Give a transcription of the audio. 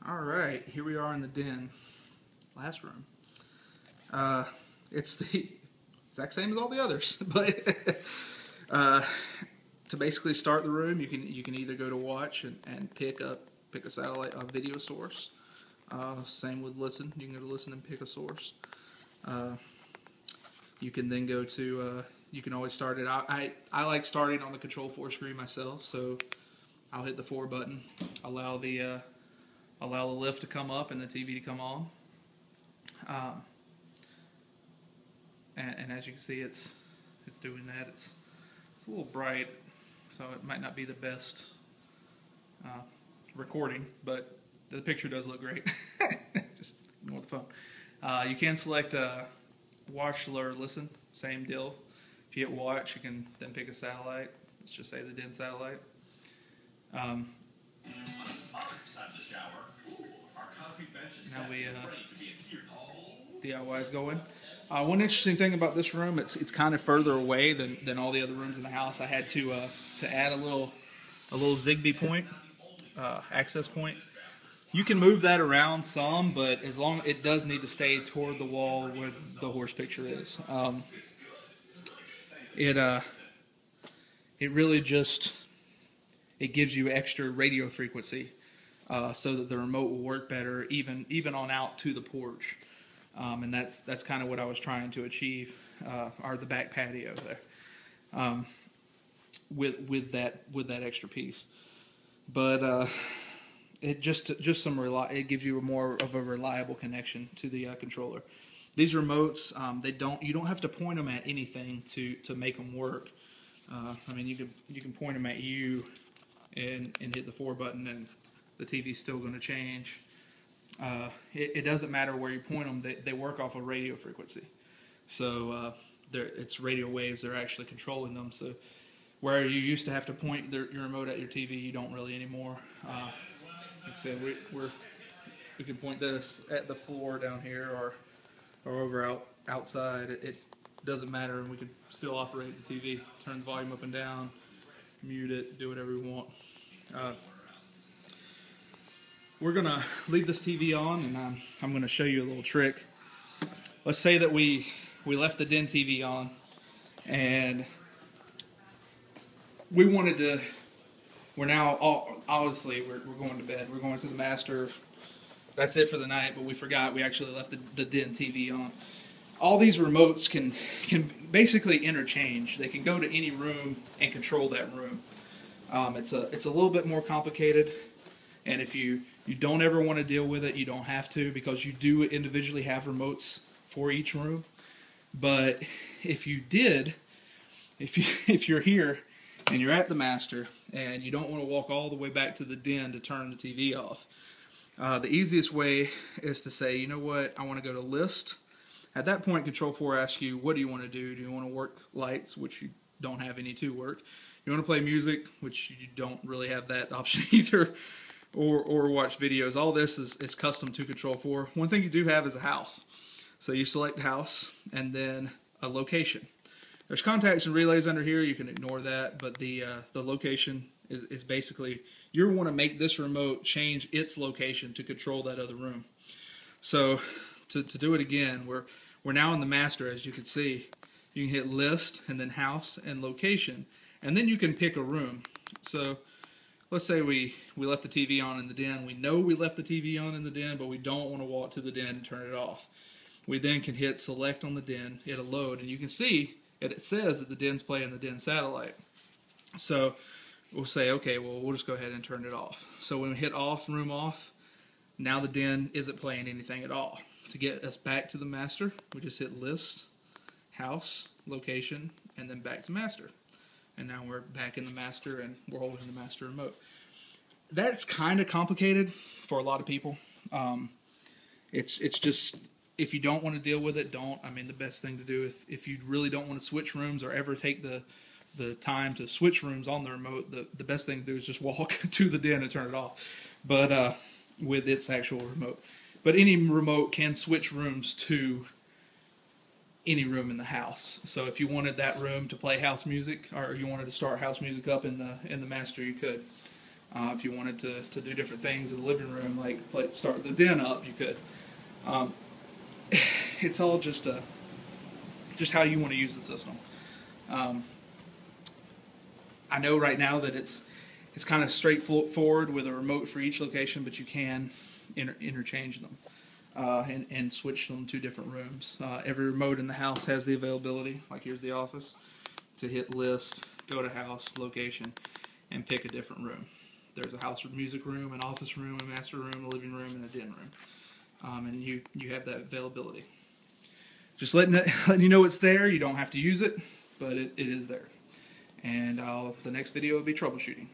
All right, here we are in the den, last room. It's the exact same as all the others, but to basically start the room, you can either go to watch and pick a satellite video source. Same with listen. You can go to listen and pick a source. You can then go to you can always start it. I like starting on the Control 4 screen myself, so I'll hit the 4 button, allow the lift to come up and the TV to come on. And as you can see, it's doing that. It's a little bright, so it might not be the best recording, but the picture does look great. Just ignore the phone. You can select watch or listen, same deal. If you hit watch, you can then pick a satellite. Let's just say the Den satellite. Now we DIY is going. One interesting thing about this room, it's kind of further away than all the other rooms in the house. I had to add a little Zigbee point, access point. You can move that around some, but as long it does need to stay toward the wall where the horse picture is. It really just gives you extra radio frequency, so that the remote will work better even on out to the porch. And that's kind of what I was trying to achieve, or the back patio there, with that extra piece. But it it gives you more of a reliable connection to the controller. These remotes, you don't have to point them at anything to make them work. I mean, you can point them at you and hit the 4 button, and the TV's still going to change. It doesn't matter where you point them; they work off a radio frequency. So it's radio waves. They're actually controlling them. So where you used to have to point your remote at your TV, you don't really anymore. Like I said, we can point this at the floor down here or over outside. It doesn't matter, and we can still operate the TV. Turn the volume up and down, mute it, do whatever we want. We're going to leave this TV on, and I'm going to show you a little trick. Let's say that we left the Den TV on, and we wanted to, we're obviously going to bed. We're going to the master. That's it for the night, but we forgot we actually left the Den TV on. All these remotes can basically interchange. They can go to any room and control that room. It's a little bit more complicated, and if you don't ever want to deal with it, you don't have to, because you do individually have remotes for each room. But if you did, if you're here and you're at the master and you don't want to walk all the way back to the Den to turn the TV off, the easiest way is to say, you know what, I want to go to list. At that point, Control 4 asks you, what do you want to do? Do you want to work lights, which you don't have any to work? You want to play music, which you don't really have that option either, or watch videos. All this is custom to Control 4. One thing you do have is a house. So you select house and then a location. There's contacts and relays under here. You can ignore that, but the location is basically, you want to make this remote change its location to control that other room. So to do it again, we're now in the master, as you can see. You can hit list and then house and location, and then you can pick a room. So let's say we left the TV on in the Den. We know we left the TV on in the Den, but we don't want to walk to the Den and turn it off. We then can hit select on the Den, it'll load, and you can see it says that the Den's playing the Den satellite. So we'll say, okay, well, we'll just go ahead and turn it off. So when we hit off, room off, now the Den isn't playing anything at all. To get us back to the master, we just hit list, house, location, and then back to master. And now we're back in the master, and we're holding the master remote. That's kind of complicated for a lot of people. It's just, if you don't want to deal with it, don't. I mean, the best thing to do, if you really don't want to switch rooms or ever take the time to switch rooms on the remote, the best thing to do is just walk to the Den and turn it off. But with its actual remote. But any remote can switch rooms to any room in the house. So if you wanted that room to play house music, or you wanted to start house music up in the master, you could. If you wanted to do different things in the living room, like start the den up, you could. It's all just how you want to use the system. I know right now that it's kind of straightforward with a remote for each location, but you can interchange them and switch them to different rooms. Every remote in the house has the availability, like here's the office, to hit list, go to house, location, and pick a different room. There's a house music room, an office room, a master room, a living room, and a den room. And you have that availability. Just letting you know it's there. You don't have to use it, but it is there. And the next video will be troubleshooting.